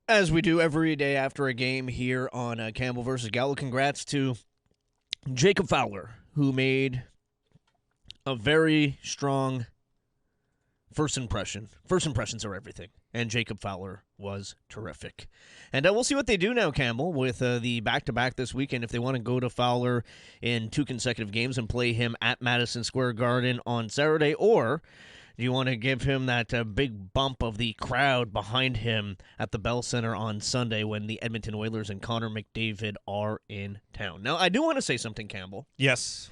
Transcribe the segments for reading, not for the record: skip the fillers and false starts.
As we do every day after a game here on Campbell versus Gallo, congrats to Jacob Fowler, who made a very strong first impression. First impressions are everything, and Jacob Fowler was terrific. And we'll see what they do now, Campbell, with the back-to-back this weekend, if they want to go to Fowler in 2 consecutive games and play him at Madison Square Garden on Saturday, or do you want to give him that big bump of the crowd behind him at the Bell Center on Sunday when the Edmonton Oilers and Connor McDavid are in town? Now, I do want to say something, Campbell. Yes.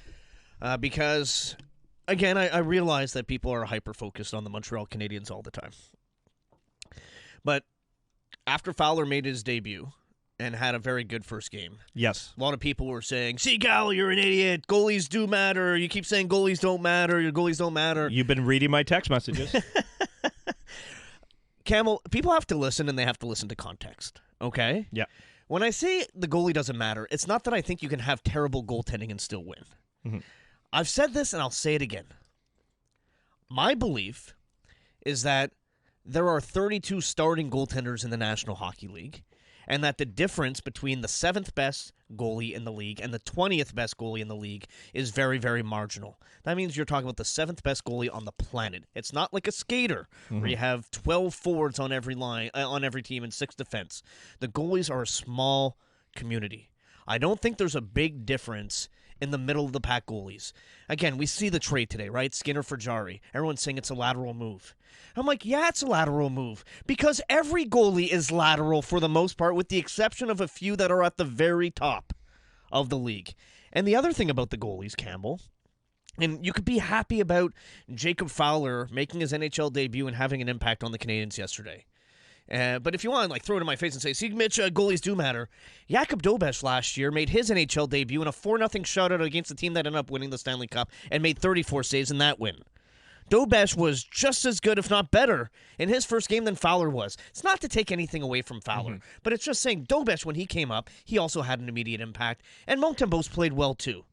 Because, again, I realize that people are hyper-focused on the Montreal Canadiens all the time. But after Fowler made his debut and had a very good first game. Yes. A lot of people were saying, see, Gallo, you're an idiot. Goalies do matter. You keep saying goalies don't matter. Your goalies don't matter. You've been reading my text messages. Campbell, people have to listen, and they have to listen to context, okay? Yeah. When I say the goalie doesn't matter, it's not that I think you can have terrible goaltending and still win. Mm-hmm. I've said this, and I'll say it again. My belief is that there are 32 starting goaltenders in the National Hockey League, and that the difference between the 7th best goalie in the league and the 20th best goalie in the league is very, very marginal. That means you're talking about the 7th best goalie on the planet. It's not like a skater where you have 12 forwards on every line, on every team and 6 defense. The goalies are a small community. I don't think there's a big difference in the middle of the pack goalies. Again, we see the trade today, right? Skinner for Jari. Everyone's saying it's a lateral move. I'm like, yeah, it's a lateral move because every goalie is lateral for the most part, with the exception of a few that are at the very top of the league. And the other thing about the goalies, Campbell, and you could be happy about Jacob Fowler making his NHL debut and having an impact on the Canadiens yesterday. But if you want to throw it in my face and say, see, Mitch, goalies do matter. Jacob Dobeš last year made his NHL debut in a 4-0 shutout against the team that ended up winning the Stanley Cup and made 34 saves in that win. Dobeš was just as good, if not better, in his first game than Fowler was. It's not to take anything away from Fowler, but it's just saying Dobeš, when he came up, he also had an immediate impact, and Montembeault's played well too.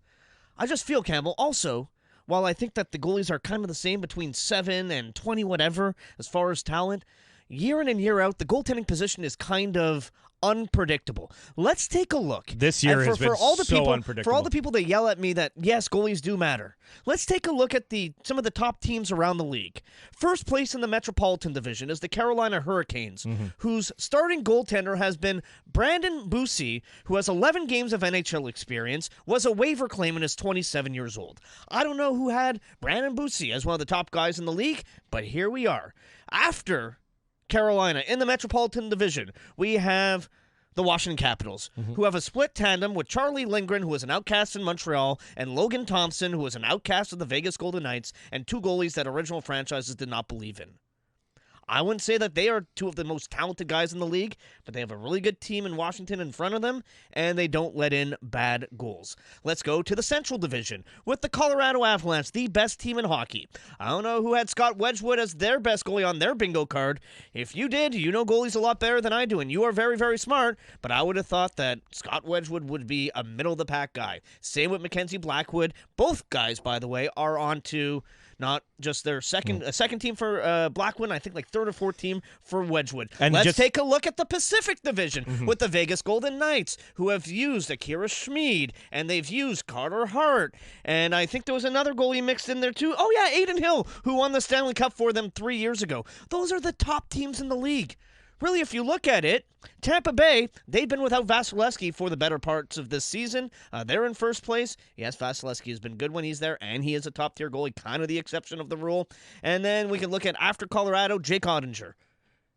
I just feel, Campbell, also, while I think that the goalies are kind of the same between 7 and 20 whatever as far as talent, year in and year out, the goaltending position is kind of unpredictable. Let's take a look. This year has been so unpredictable. For all the people that yell at me that, yes, goalies do matter, let's take a look at some of the top teams around the league. First place in the Metropolitan Division is the Carolina Hurricanes, whose starting goaltender has been Brandon Bussi, who has 11 games of NHL experience, was a waiver claim and is 27 years old. I don't know who had Brandon Bussi as one of the top guys in the league, but here we are. After Carolina, in the Metropolitan Division, we have the Washington Capitals, who have a split tandem with Charlie Lindgren, who was an outcast in Montreal, and Logan Thompson, who was an outcast of the Vegas Golden Knights, and 2 goalies that original franchises did not believe in. I wouldn't say that they are 2 of the most talented guys in the league, but they have a really good team in Washington in front of them, and they don't let in bad goals. Let's go to the Central Division with the Colorado Avalanche, the best team in hockey. I don't know who had Scott Wedgwood as their best goalie on their bingo card. If you did, you know goalies a lot better than I do, and you are very, very smart, but I would have thought that Scott Wedgwood would be a middle-of-the-pack guy. Same with Mackenzie Blackwood. Both guys, by the way, are on to not just their second team for Blackwood, I think 3rd or 4th team for Wedgwood. And let's take a look at the Pacific Division with the Vegas Golden Knights, who have used Akira Schmid, and they've used Carter Hart, and I think there was another goalie mixed in there too. Oh yeah, Aiden Hill, who won the Stanley Cup for them 3 years ago. Those are the top teams in the league. Really, if you look at it, Tampa Bay, they've been without Vasilevsky for the better parts of this season. They're in first place. Yes, Vasilevsky has been good when he's there, and he is a top-tier goalie, kind of the exception of the rule. And then we can look at, after Colorado, Jake Ottinger.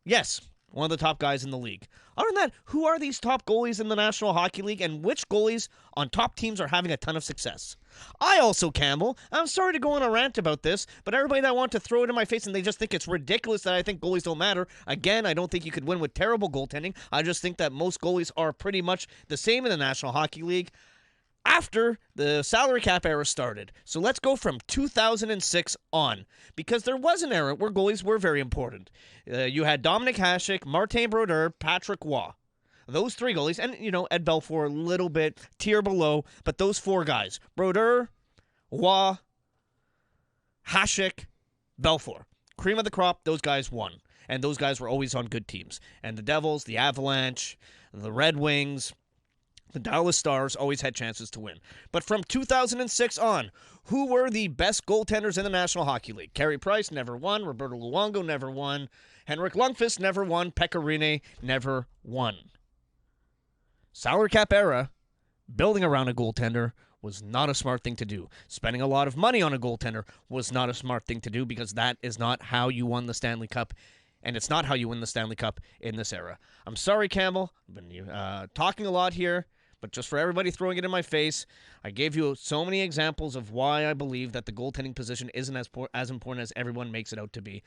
Yes, one of the top guys in the league. Other than that, who are these top goalies in the National Hockey League, and which goalies on top teams are having a ton of success? I also, Campbell, I'm sorry to go on a rant about this, but everybody that wants to throw it in my face and they just think it's ridiculous that I think goalies don't matter, again, I don't think you could win with terrible goaltending. I just think that most goalies are pretty much the same in the National Hockey League after the salary cap era started. So let's go from 2006 on, because there was an era where goalies were very important. You had Dominic Hasek, Martin Brodeur, Patrick Waugh. Those 3 goalies, and, Ed Belfour a little bit tier below, but those 4 guys, Brodeur, Waugh, Hasek, Belfour. Cream of the crop, those guys won. And those guys were always on good teams. And the Devils, the Avalanche, the Red Wings, the Dallas Stars always had chances to win. But from 2006 on, who were the best goaltenders in the National Hockey League? Carey Price never won. Roberto Luongo never won. Henrik Lundqvist never won. Pekka Rinne never won. Salary cap era, building around a goaltender was not a smart thing to do. Spending a lot of money on a goaltender was not a smart thing to do because that is not how you won the Stanley Cup, and it's not how you win the Stanley Cup in this era. I'm sorry, Campbell. I've been talking a lot here, but just for everybody throwing it in my face, I gave you so many examples of why I believe that the goaltending position isn't as important as everyone makes it out to be.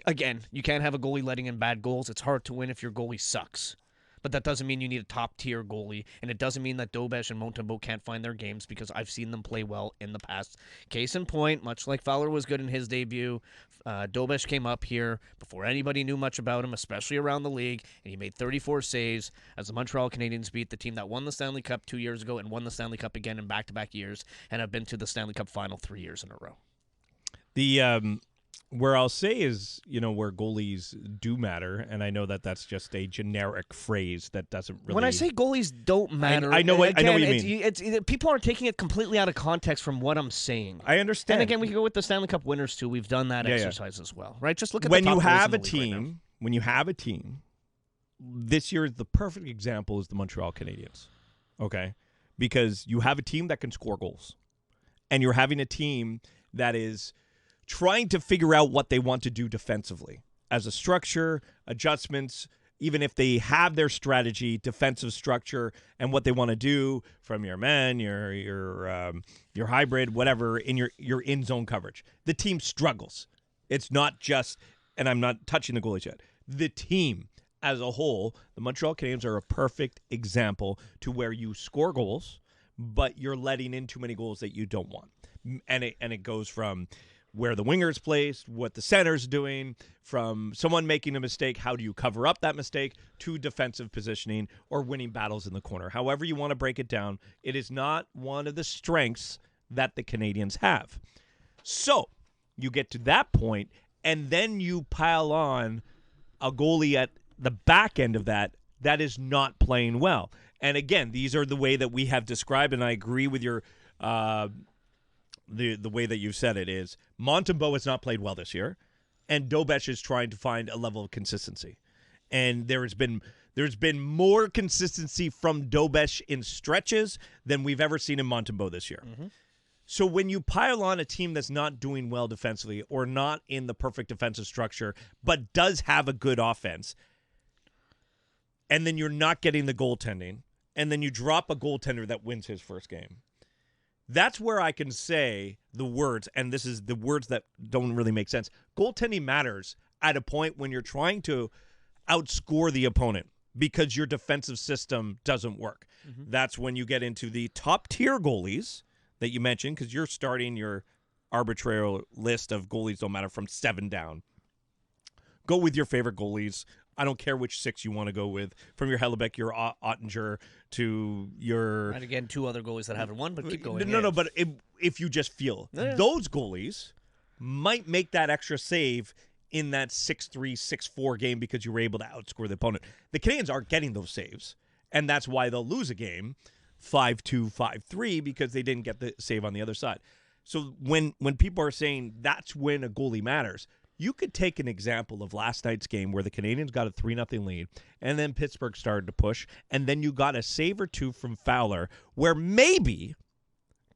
Again, you can't have a goalie letting in bad goals. It's hard to win if your goalie sucks. But that doesn't mean you need a top-tier goalie, and it doesn't mean that Dobeš and Montembeault can't find their games because I've seen them play well in the past. Case in point, much like Fowler was good in his debut, Dobeš came up here before anybody knew much about him, especially around the league, and he made 34 saves as the Montreal Canadiens beat the team that won the Stanley Cup 2 years ago and won the Stanley Cup again in back-to-back years and have been to the Stanley Cup final 3 years in a row. Where I'll say is, where goalies do matter, and I know that that's just a generic phrase that doesn't really... When I say goalies don't matter... I know what you mean. People are taking it completely out of context from what I'm saying. I understand. And again, we can go with the Stanley Cup winners, too. We've done that exercise as well, right? Just look at when the top you have a goalies in the league right now. when you have a team, this year the perfect example is the Montreal Canadiens, okay? Because you have a team that can score goals, and you're having a team that is trying to figure out what they want to do defensively as a structure, adjustments, even if they have their strategy, defensive structure, and what they want to do from your men, your hybrid, whatever, in your in-zone coverage. The team struggles. It's not just, and I'm not touching the goalies yet, the team as a whole, the Montreal Canadiens are a perfect example to where you score goals, but you're letting in too many goals that you don't want. And it goes from where the winger's placed, what the center's doing, from someone making a mistake, how do you cover up that mistake, to defensive positioning or winning battles in the corner. However you want to break it down, it is not one of the strengths that the Canadiens have. So you get to that point, and then you pile on a goalie at the back end of that is not playing well. And again, these are the way that we have described, and I agree with your the way that you said it is Montembeault has not played well this year, and Dobeš is trying to find a level of consistency. And there's been more consistency from Dobeš in stretches than we've ever seen in Montembeault this year. Mm-hmm. So when you pile on a team that's not doing well defensively or not in the perfect defensive structure but does have a good offense, and then you're not getting the goaltending, and then you drop a goaltender that wins his first game, that's where I can say the words, and this is the words that don't really make sense. Goaltending matters at a point when you're trying to outscore the opponent because your defensive system doesn't work. Mm-hmm. That's when you get into the top-tier goalies that you mentioned, because you're starting your arbitrary list of goalies don't matter from 7 down. Go with your favorite goalies. I don't care which 6 you want to go with. From your Hellebuck, your Ottinger, to your... And again, 2 other goalies that haven't won, but keep going. No, but if you just feel, those goalies might make that extra save in that 6-3, 6-4 game because you were able to outscore the opponent. The Canadiens aren't getting those saves, and that's why they'll lose a game 5-2, 5-3, because they didn't get the save on the other side. So when people are saying that's when a goalie matters, you could take an example of last night's game where the Canadiens got a 3-0 lead, and then Pittsburgh started to push, and then you got a save or 2 from Fowler, where maybe,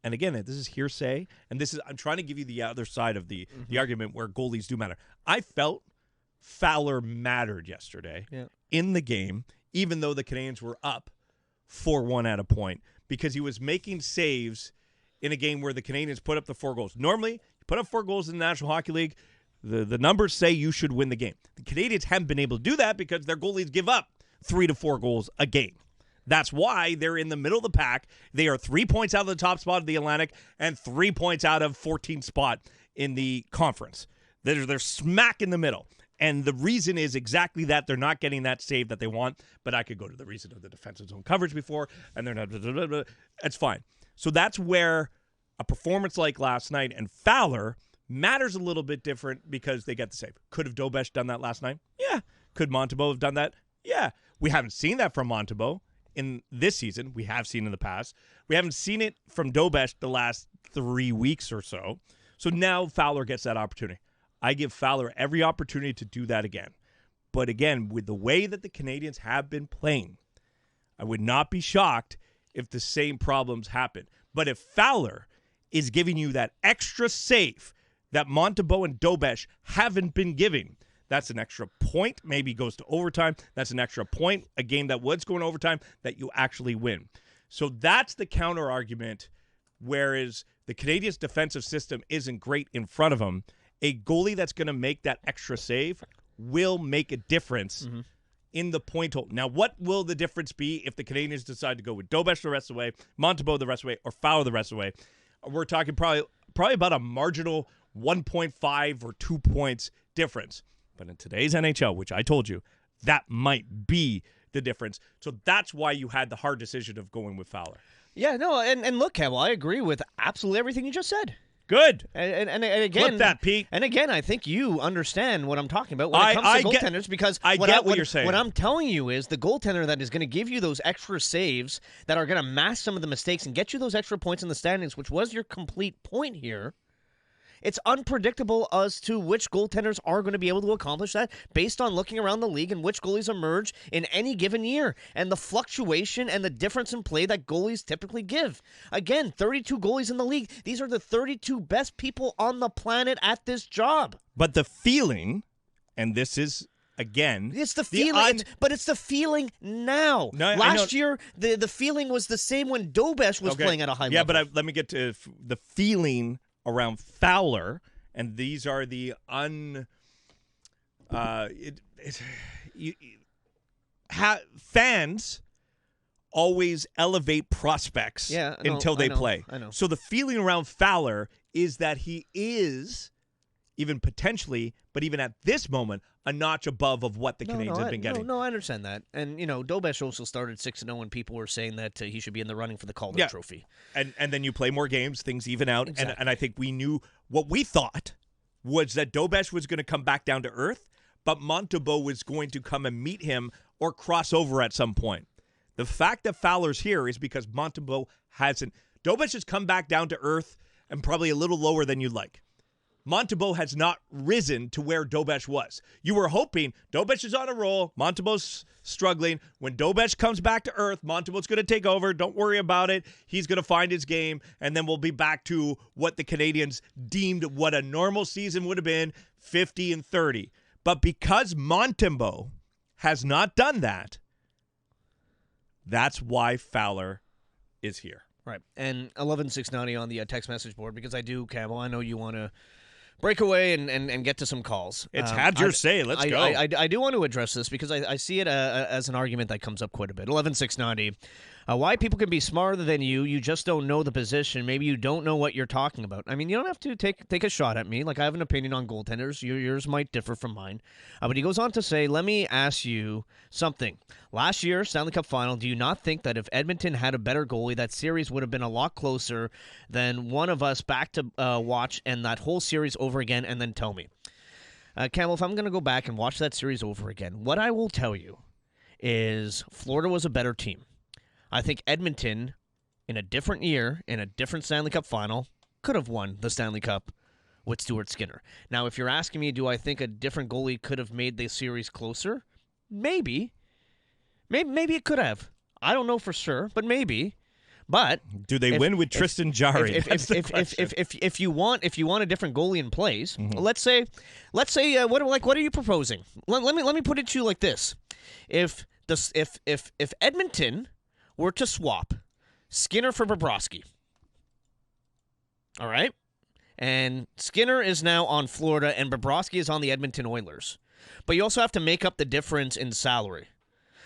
and again, this is hearsay, and I'm trying to give you the other side of the argument where goalies do matter. I felt Fowler mattered yesterday in the game, even though the Canadiens were up 4-1 at a point, because he was making saves in a game where the Canadiens put up the 4 goals. Normally, you put up 4 goals in the National Hockey League, the numbers say you should win the game. The Canadiens haven't been able to do that because their goalies give up 3 to 4 goals a game. That's why they're in the middle of the pack. They are 3 points out of the top spot of the Atlantic and 3 points out of 14th spot in the conference. They're smack in the middle. And the reason is exactly that. They're not getting that save that they want. But I could go to the reason of the defensive zone coverage before, and they're not. It's fine. So that's where a performance like last night and Fowler matters a little bit different because they get the save. Could have Dobesh done that last night? Yeah. Could Montembeault have done that? Yeah. We haven't seen that from Montembeault in this season. We have seen in the past. We haven't seen it from Dobesh the last 3 weeks or so. So now Fowler gets that opportunity. I give Fowler every opportunity to do that again. But again, with the way that the Canadiens have been playing, I would not be shocked if the same problems happen. But if Fowler is giving you that extra save that Montembeault and Dobesh haven't been giving, that's an extra point, maybe goes to overtime. That's an extra point, a game that was going overtime, that you actually win. So that's the counter argument, whereas the Canadiens' defensive system isn't great in front of them. A goalie that's going to make that extra save will make a difference in the point total. Now, what will the difference be if the Canadiens decide to go with Dobesh the rest of the way, Montembeault the rest of the way, or Fowler the rest of the way? We're talking probably about a marginal 1.5 or 2 points difference. But in today's NHL, which I told you, that might be the difference. So that's why you had the hard decision of going with Fowler. Yeah, no, and look, Campbell, I agree with absolutely everything you just said. Good. And again, flip that, Pete. And again, I think you understand what I'm talking about when it comes to goaltenders, because I get what you're saying. What I'm telling you is the goaltender that is going to give you those extra saves that are going to mask some of the mistakes and get you those extra points in the standings, which was your complete point here. It's unpredictable as to which goaltenders are going to be able to accomplish that based on looking around the league and which goalies emerge in any given year and the fluctuation and the difference in play that goalies typically give. Again, 32 goalies in the league. These are the 32 best people on the planet at this job. But the feeling, and this is, again, it's the feeling, but it's the feeling now. No, Last year, the feeling was the same when Dobesh was playing at a high level. Yeah, but let me get to the feeling around Fowler, and these are the fans always elevate prospects until they play. I know. So the feeling around Fowler is that he is, even potentially, but even at this moment, a notch above of what the Canadiens have been getting. No, I understand that. And, Dobesh also started 6-0 when people were saying that he should be in the running for the Calder Trophy. And then you play more games, things even out. Exactly. And I think we knew what we thought was that Dobesh was going to come back down to earth, but Montembeault was going to come and meet him or cross over at some point. The fact that Fowler's here is because Montembeault hasn't. Dobesh has come back down to earth and probably a little lower than you'd like. Montembeault has not risen to where Dobesh was. You were hoping Dobesh is on a roll, Montembeault's struggling. When Dobesh comes back to earth, Montembeault's going to take over. Don't worry about it. He's going to find his game, and then we'll be back to what the Canadiens deemed what a normal season would have been, 50 and 30. But because Montembeault has not done that, that's why Fowler is here. Right. And 11690 on the text message board, because I do, Campbell, I know you want to break away and get to some calls. It's had your say. Let's go. I do want to address this because I see it as an argument that comes up quite a bit. 11690. Why people can be smarter than you. You just don't know the position. Maybe you don't know what you're talking about. I mean, you don't have to take a shot at me. Like, I have an opinion on goaltenders. Yours might differ from mine. But he goes on to say, let me ask you something. Last year, Stanley Cup Final, do you not think that if Edmonton had a better goalie, that series would have been a lot closer than one of us back to watch and that whole series over again and then tell me? Campbell, if I'm going to go back and watch that series over again, what I will tell you is Florida was a better team. I think Edmonton, in a different year, in a different Stanley Cup Final, could have won the Stanley Cup with Stuart Skinner. Now, if you're asking me, do I think a different goalie could have made the series closer? Maybe. Maybe it could have. I don't know for sure, but maybe. But do they win with Tristan Jarry? If you want a different goalie in place, let's say, what are you proposing? Let me put it to you like this: if Edmonton were to swap Skinner for Bobrovsky, all right, and Skinner is now on Florida and Bobrovsky is on the Edmonton Oilers, but you also have to make up the difference in salary.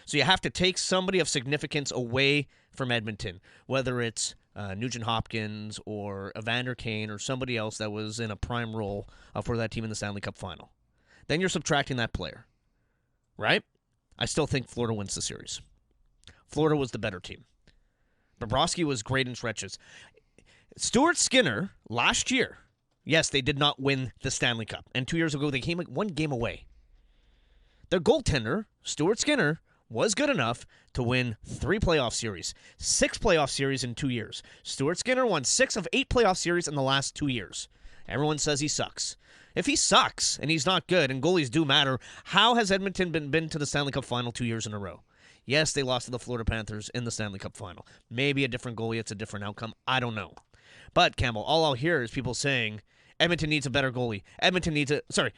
So you have to take somebody of significance away from Edmonton, whether it's Nugent Hopkins or Evander Kane or somebody else that was in a prime role for that team in the Stanley Cup Final. Then you're subtracting that player, right? I still think Florida wins the series. Florida was the better team. Bobrovsky was great in stretches. Stuart Skinner last year, Yes, they did not win the Stanley Cup. And 2 years ago, they came one game away. Their goaltender, Stuart Skinner, was good enough to win 3 playoff series, 6 playoff series in 2 years. Stuart Skinner won 6 of 8 playoff series in the last 2 years. Everyone says he sucks. If he sucks and he's not good, and goalies do matter, how has Edmonton been to the Stanley Cup final 2 years in a row? Yes, they lost to the Florida Panthers in the Stanley Cup final. Maybe a different goalie, it's a different outcome. I don't know. But, Campbell, all I'll hear is people saying, Edmonton needs a better goalie. Edmonton needs a different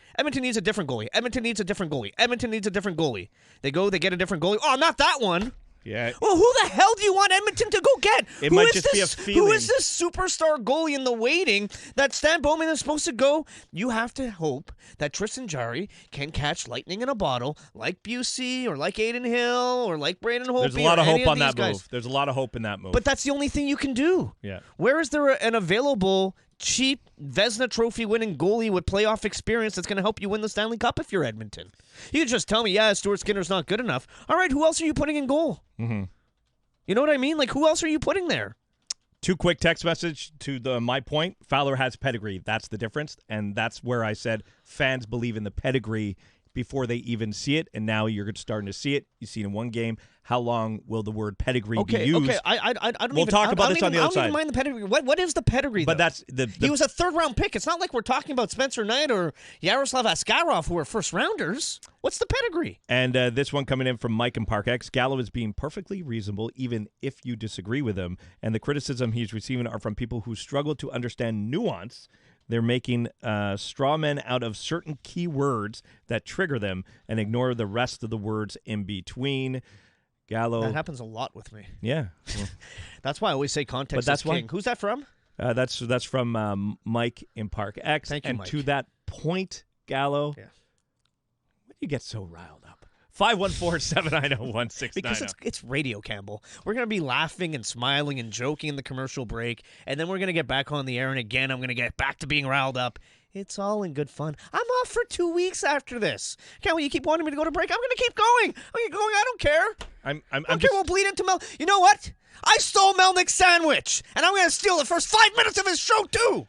goalie. Edmonton needs a different goalie. Edmonton needs a different goalie. They get a different goalie. Oh, not that one. Yeah. Well, who the hell do you want Edmonton to go get? It might just be a feeling. Who is this superstar goalie in the waiting that Stan Bowman is supposed to go? You have to hope that Tristan Jarry can catch lightning in a bottle like Busey or like Aiden Hill or like Braden Holtby. There's a lot of hope on that guys. move. There's a lot of hope in that move. But that's the only thing you can do. Yeah. Where is there an available cheap Vezina Trophy winning goalie with playoff experience that's going to help you win the Stanley Cup if you're Edmonton? You can just tell me, yeah, Stuart Skinner's not good enough. All right, who else are you putting in goal? Mm-hmm. You know what I mean? Like, who else are you putting there? 2 quick text message to my point. Fowler has pedigree. That's the difference. And that's where I said fans believe in the pedigree before they even see it. And now you're starting to see it. You see it in one game. How long will the word pedigree be used? Okay, I don't we'll talk about this on the other side. I don't even mind the pedigree. What is the pedigree, But though? that's He was a third-round pick. It's not like we're talking about Spencer Knight or Yaroslav Askarov, who are first-rounders. What's the pedigree? And this one coming in from Mike in Park X. Gallo is being perfectly reasonable, even if you disagree with him. And the criticism he's receiving are from people who struggle to understand nuance. They're making straw men out of certain key words that trigger them and ignore the rest of the words in between. Gallo. That happens a lot with me. Yeah. Well, that's why I always say context is king. Who's that from? That's from Mike in Park X. Thank you, and Mike. To that point, Gallo, yeah. When do you get so riled up? 514-790-1690. Because it's radio, Campbell. We're going to be laughing and smiling and joking in the commercial break, and then we're going to get back on the air, and again, I'm going to get back to being riled up. It's all in good fun. I'm off for 2 weeks after this. Campbell, you keep wanting me to go to break. I'm going to keep going. I don't care. I'm okay, we'll bleed into Mel. You know what? I stole Melnick's sandwich, and I'm going to steal the first 5 minutes of his show, too.